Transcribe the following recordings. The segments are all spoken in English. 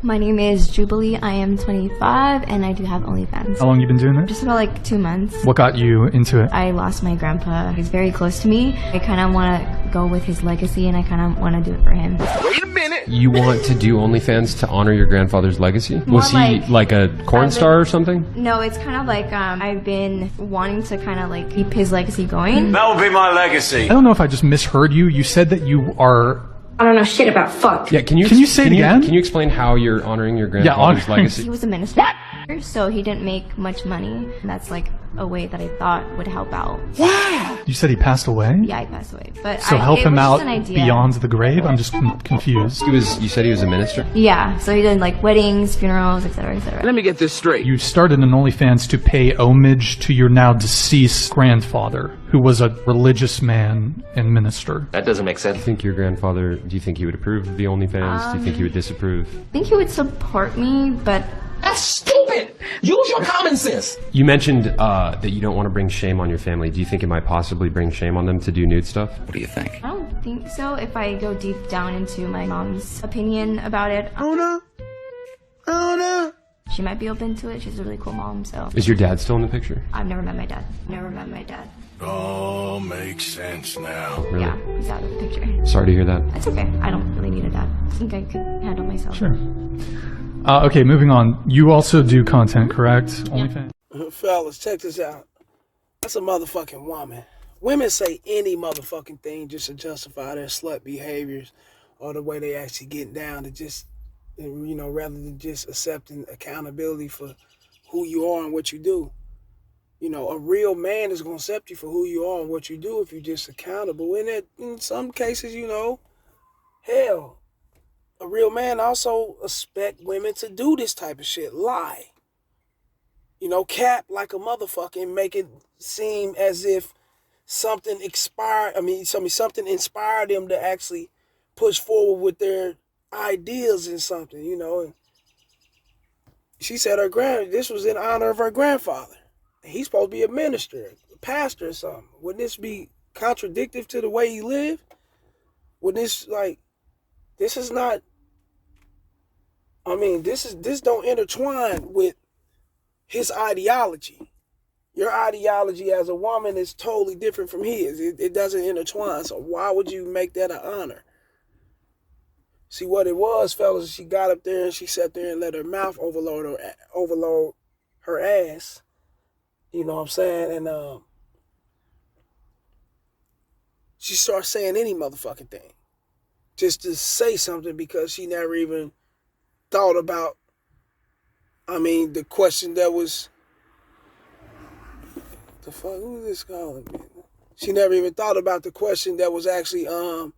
My name is Jubilee. I am 25 and I do have OnlyFans. How long you been doing this? Just about like 2 months. What got you into it? I lost my grandpa. He's very close to me. I kind of want to go with his legacy and I kind of want to do it for him. Wait a minute! You want to do OnlyFans to honor your grandfather's legacy? More Was he like a corn star or something? No, it's kind of like I've been wanting to kind of like keep his legacy going. That will be my legacy. I don't know if I just misheard you. You said that you are... I don't know shit about fuck. Yeah, can you say it again? Can you explain how you're honoring your grandfather's legacy? He was a minister, so he didn't make much money. And that's like a way that I thought would help out. Wow! You said he passed away? Yeah, he passed away. But so help him out an idea. beyond the grave? I'm just confused. You said he was a minister? Yeah, so he did like weddings, funerals, etc., etc. Let me get this straight. You started an OnlyFans to pay homage to your now deceased grandfather, who was a religious man and minister. That doesn't make sense. Do you think he would approve of the OnlyFans? Do you think he would disapprove? I think he would support me, but... That's stupid! Use your common sense! You mentioned that you don't want to bring shame on your family. Do you think it might possibly bring shame on them to do nude stuff? What do you think? I don't think so. If I go deep down into my mom's opinion about it, Oh no. she might be open to it. She's a really cool mom, so... Is your dad still in the picture? I've never met my dad. All makes sense now. Really? Yeah, he's out of the picture. Sorry to hear that. That's okay. I don't really need a dad. I think I could handle myself. Sure. Okay, moving on. You also do content, correct? OnlyFans? Fellas, check this out. That's a motherfucking woman. Women say any motherfucking thing just to justify their slut behaviors or the way they actually get down to just, you know, rather than just accepting accountability for who you are and what you do. You know, a real man is going to accept you for who you are and what you do if you're just accountable. And in some cases, you know, hell, a real man also expect women to do this type of shit, lie. You know, cap like a motherfucker and make it seem as if something something inspired them to actually push forward with their ideas and something, you know. And she said this was in honor of her grandfather. He's supposed to be a minister, a pastor or something. Wouldn't this be contradictory to the way he lived? Wouldn't this, like, this is not, I mean, this don't intertwine with his ideology. Your ideology as a woman is totally different from his. It doesn't intertwine. So why would you make that an honor? See what it was, fellas, she got up there and she sat there and let her mouth overload her ass. You know what I'm saying? And she starts saying any motherfucking thing. Just to say something because she never even thought about, the question that was, the fuck, who is this calling me? She never even thought about the question that was actually, you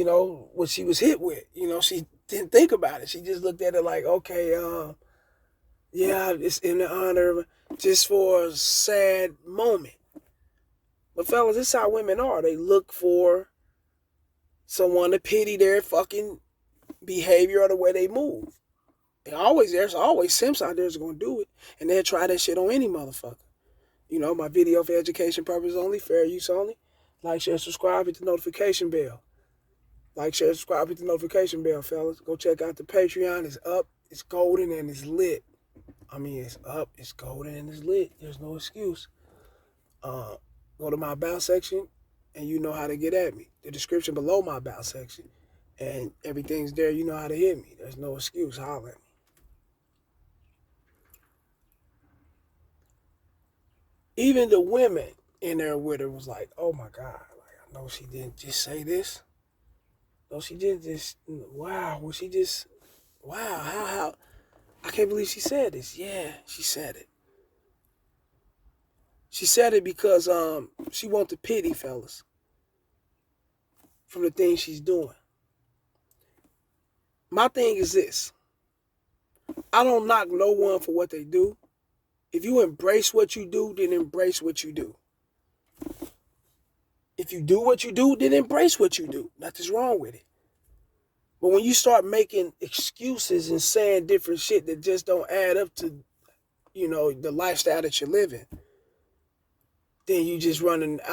know, what she was hit with. You know, she didn't think about it. She just looked at it like, okay, yeah, it's in the honor of, just for a sad moment. But fellas, this is how women are. They look for someone to pity their fucking behavior or the way they move. There's always simps out there that's gonna do it, and they'll try that shit on any motherfucker. You know, my video for education purposes only, fair use only. Like, share, subscribe, hit the notification bell. Like, share, subscribe, hit the notification bell, fellas. Go check out the Patreon. It's up, it's golden, and it's lit. It's up, it's golden, and it's lit. There's no excuse. Go to my about section, and you know how to get at me. The description below my about section, and everything's there. You know how to hit me. There's no excuse. Holler at me. Even the women in there with her was like, oh my God, like, I know she didn't just say this. No, she didn't just, wow, well, she just, wow, how, I can't believe she said this. Yeah, she said it. She said it because she wants the pity, fellas, from the things she's doing. My thing is this. I don't knock no one for what they do. If you embrace what you do, then embrace what you do. If you do what you do, then embrace what you do. Nothing's wrong with it. But when you start making excuses and saying different shit that just don't add up to, you know, the lifestyle that you're living, then you just running your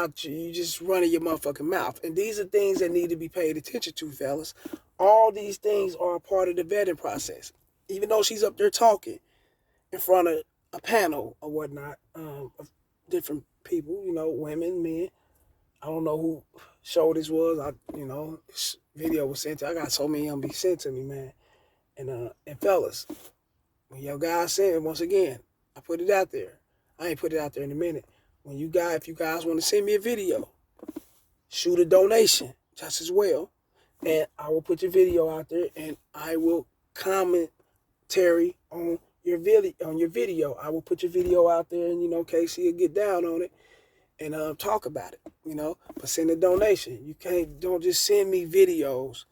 motherfucking mouth. And these are things that need to be paid attention to, fellas. All these things are a part of the vetting process. Even though she's up there talking in front of a panel or whatnot of different people, women, men. I don't know who show this was. This video was sent to. I got so many of them be sent to me, man. And fellas, when your guys send it, once again, I put it out there. I ain't put it out there in a minute. If you guys want to send me a video, shoot a donation just as well, and I will put your video out there, and I will commentary on your video. I will put your video out there, and Casey will get down on it and talk about it. But send a donation. Don't just send me videos.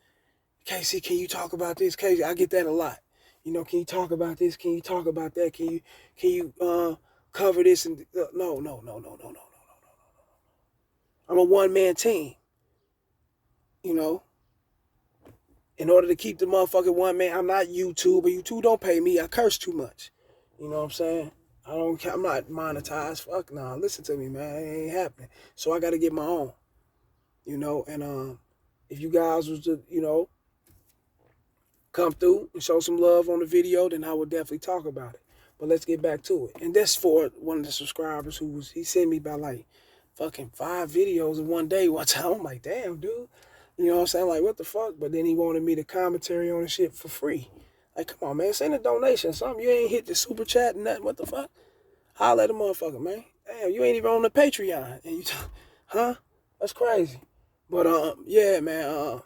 Casey, can you talk about this? Casey, I get that a lot. Can you talk about this? Can you talk about that? Can you cover this? And no. I'm a one-man team. In order to keep the motherfucking one man, I'm not YouTube, but YouTube don't pay me. I curse too much. You know what I'm saying? I'm not monetized. Fuck nah. Listen to me, man. It ain't happening. So I got to get my own. And if you guys was to, come through and show some love on the video, then I would definitely talk about it. But let's get back to it. And that's for one of the subscribers he sent me about like fucking 5 videos in one day one time. I'm like, damn, dude. You know what I'm saying? Like, what the fuck? But then he wanted me to commentary on the shit for free. Like, come on, man. Send a donation. Something. You ain't hit the super chat and nothing. What the fuck? Holla at the motherfucker, man. Damn, you ain't even on the Patreon. And huh? That's crazy. But, yeah, man.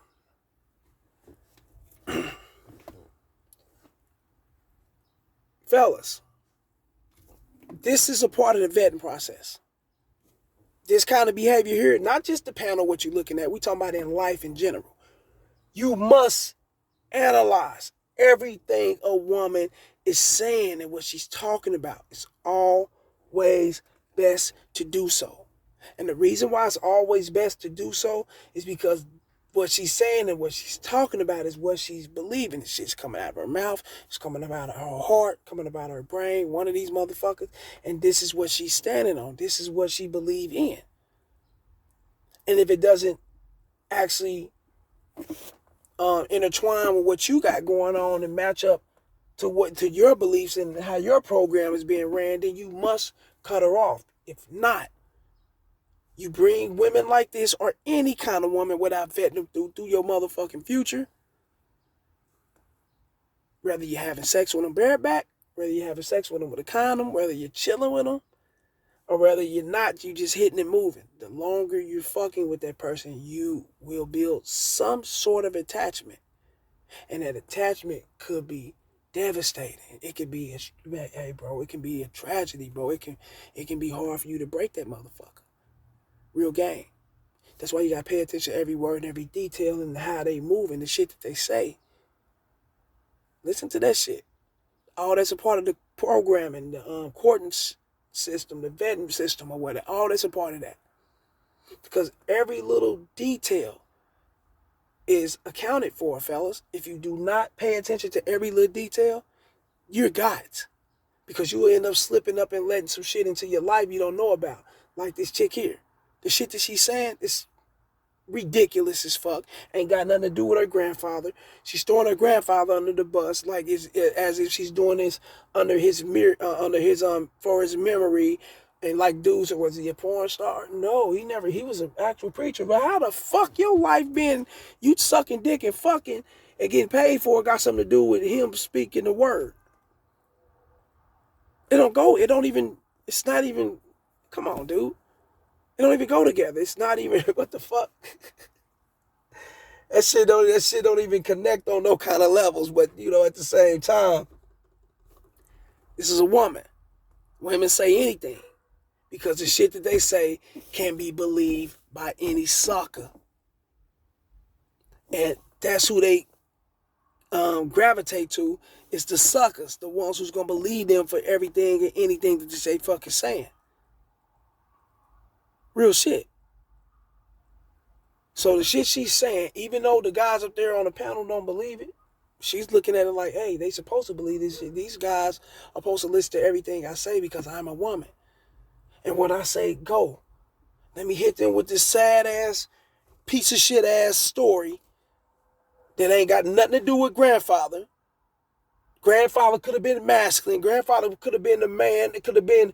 Fellas, this is a part of the vetting process. This kind of behavior here, not just the panel, what you're looking at. We talking about in life in general. You must analyze everything a woman is saying and what she's talking about. It's always best to do so. And the reason why it's always best to do so is because what she's saying and what she's talking about is what she's believing. The shit's coming out of her mouth. It's coming out of her heart, coming out of her brain, one of these motherfuckers. And this is what she's standing on. This is what she believes in. And if it doesn't actually intertwine with what you got going on and match up to your beliefs and how your program is being ran, then you must cut her off. If not, you bring women like this or any kind of woman without vetting them through your motherfucking future. Whether you're having sex with them bareback, whether you're having sex with them with a condom, whether you're chilling with them, or whether you're not, you just hitting and moving. The longer you're fucking with that person, you will build some sort of attachment. And that attachment could be devastating. It could be, hey bro, it can be a tragedy, bro. It can be hard for you to break that motherfucker. Real game. That's why you gotta pay attention to every word and every detail and how they move and the shit that they say. Listen to that shit. All that's a part of the programming, the courting system, the vetting system or whatever. All that's a part of that. Because every little detail is accounted for, fellas. If you do not pay attention to every little detail, you're got it. Because you will end up slipping up and letting some shit into your life you don't know about. Like this chick here. The shit that she's saying is ridiculous as fuck. Ain't got nothing to do with her grandfather. She's throwing her grandfather under the bus like as if she's doing this under his for his memory. And like dudes, was he a porn star? No, he was an actual preacher. But how the fuck your life been, you sucking dick and fucking and getting paid for it got something to do with him speaking the word? It's not even, come on, dude. It don't even go together. It's not even, what the fuck? That shit don't even connect on no kind of levels. But, at the same time, this is a woman. Women say anything because the shit that they say can be believed by any sucker. And that's who they gravitate to, is the suckers, the ones who's going to believe them for everything and anything that they fucking saying. Real shit. So the shit she's saying, even though the guys up there on the panel don't believe it, she's looking at it like, hey, they supposed to believe this shit. These guys are supposed to listen to everything I say because I'm a woman. And when I say go, let me hit them with this sad ass, piece of shit ass story that ain't got nothing to do with grandfather. Grandfather could have been masculine. Grandfather could have been the man. It could have been,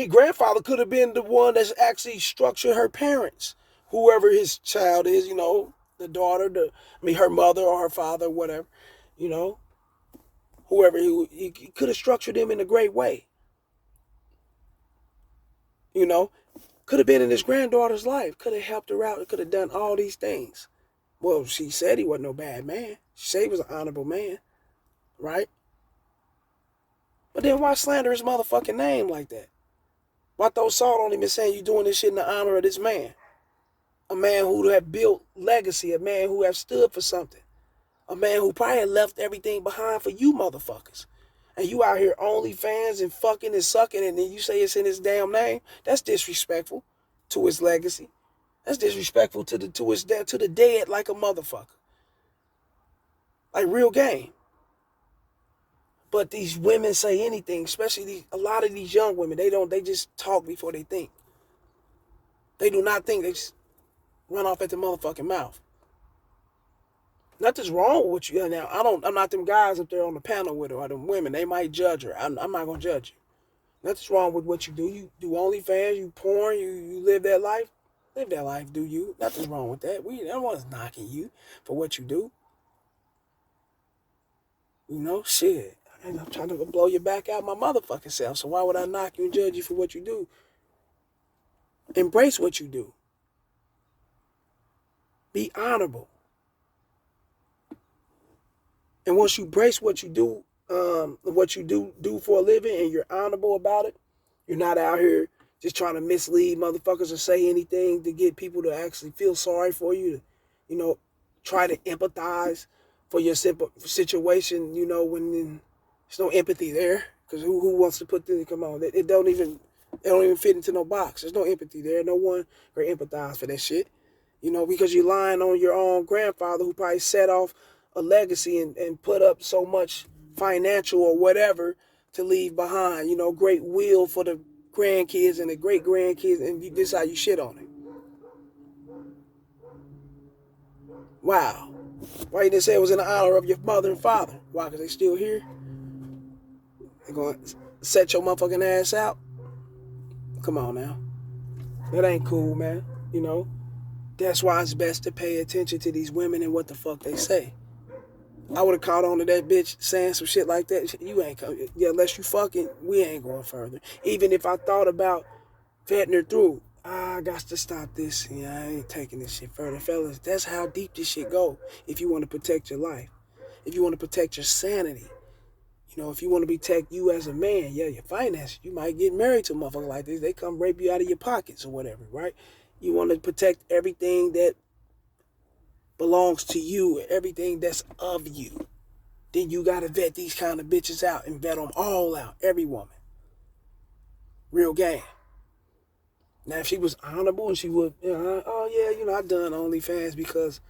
grandfather could have been the one that's actually structured her parents. Whoever his child is, the daughter, her mother or her father, whatever, whoever, he could have structured them in a great way. Could have been in his granddaughter's life. Could have helped her out. Could have done all these things. Well, she said he wasn't no bad man. She said he was an honorable man, right? But then why slander his motherfucking name like that? Why throw salt on him and saying you doing this shit in the honor of this man? A man who have built legacy, a man who have stood for something. A man who probably had left everything behind for you motherfuckers. And you out here OnlyFans and fucking and sucking, and then you say it's in his damn name. That's disrespectful to his legacy. That's disrespectful to the dead like a motherfucker. Like real game. But these women say anything, especially a lot of these young women, they just talk before they think. They do not think, they just run off at the motherfucking mouth. Nothing's wrong with you. Now, I'm not them guys up there on the panel with her or them women. They might judge her. I'm not gonna judge you. Nothing's wrong with what you do. You do OnlyFans, you porn, you live that life. Live that life, do you? Nothing's wrong with that. No one's knocking you for what you do. Shit. I'm trying to blow your back out my motherfucking self. So why would I knock you and judge you for what you do? Embrace what you do. Be honorable. And once you embrace what you do for a living, and you're honorable about it, you're not out here just trying to mislead motherfuckers or say anything to get people to actually feel sorry for you, to, try to empathize for your situation, when there's no empathy there. Because who wants to put this, come on, they don't even fit into no box. There's no empathy there. No one can empathize for that shit. Because you're lying on your own grandfather who probably set off a legacy and put up so much financial or whatever to leave behind, great will for the grandkids and the great grandkids, and this is how you shit on it. Wow. Why you didn't say it was in the honor of your mother and father? Why? Because they still here? They're going to set your motherfucking ass out? Come on now. That ain't cool, man. That's why it's best to pay attention to these women and what the fuck they say. I would have caught on to that bitch saying some shit like that. You ain't coming. Yeah, unless you fucking, we ain't going further. Even if I thought about vetting her through, I got to stop this. Yeah, I ain't taking this shit further. Fellas, that's how deep this shit go. If you want to protect your life. If you want to protect your sanity. If you want to protect you as a man, yeah, your finances. You might get married to a motherfucker like this. They come rape you out of your pockets or whatever, right? You want to protect everything that belongs to you, everything that's of you. Then you got to vet these kind of bitches out and vet them all out. Every woman. Real game. Now, if she was honorable and she would, I done OnlyFans because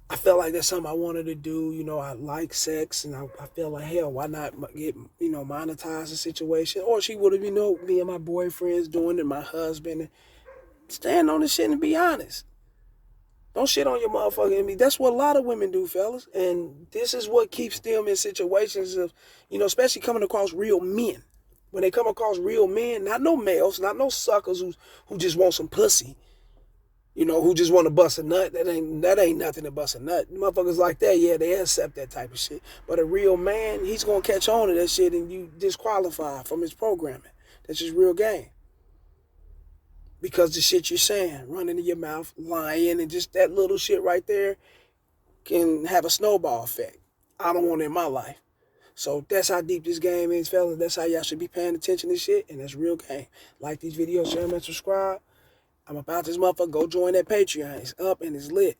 I felt like that's something I wanted to do. I like sex, and I feel like, hell, why not get, monetize the situation? Or she would have, me and my boyfriends doing it, my husband, and stand on the shit and be honest. Don't shit on your motherfucking me. That's what a lot of women do, fellas. And this is what keeps them in situations of, especially coming across real men. When they come across real men, not no males, not no suckers who just want some pussy. Who just want to bust a nut. That ain't nothing to bust a nut. Motherfuckers like that, yeah, they accept that type of shit. But a real man, he's going to catch on to that shit and you disqualify from his programming. That's just real game. Because the shit you're saying, running in your mouth, lying, and just that little shit right there can have a snowball effect. I don't want it in my life. So that's how deep this game is, fellas. That's how y'all should be paying attention to shit, and that's real game. Like these videos, share them and subscribe. I'm about this motherfucker. Go join that Patreon. It's up and it's lit.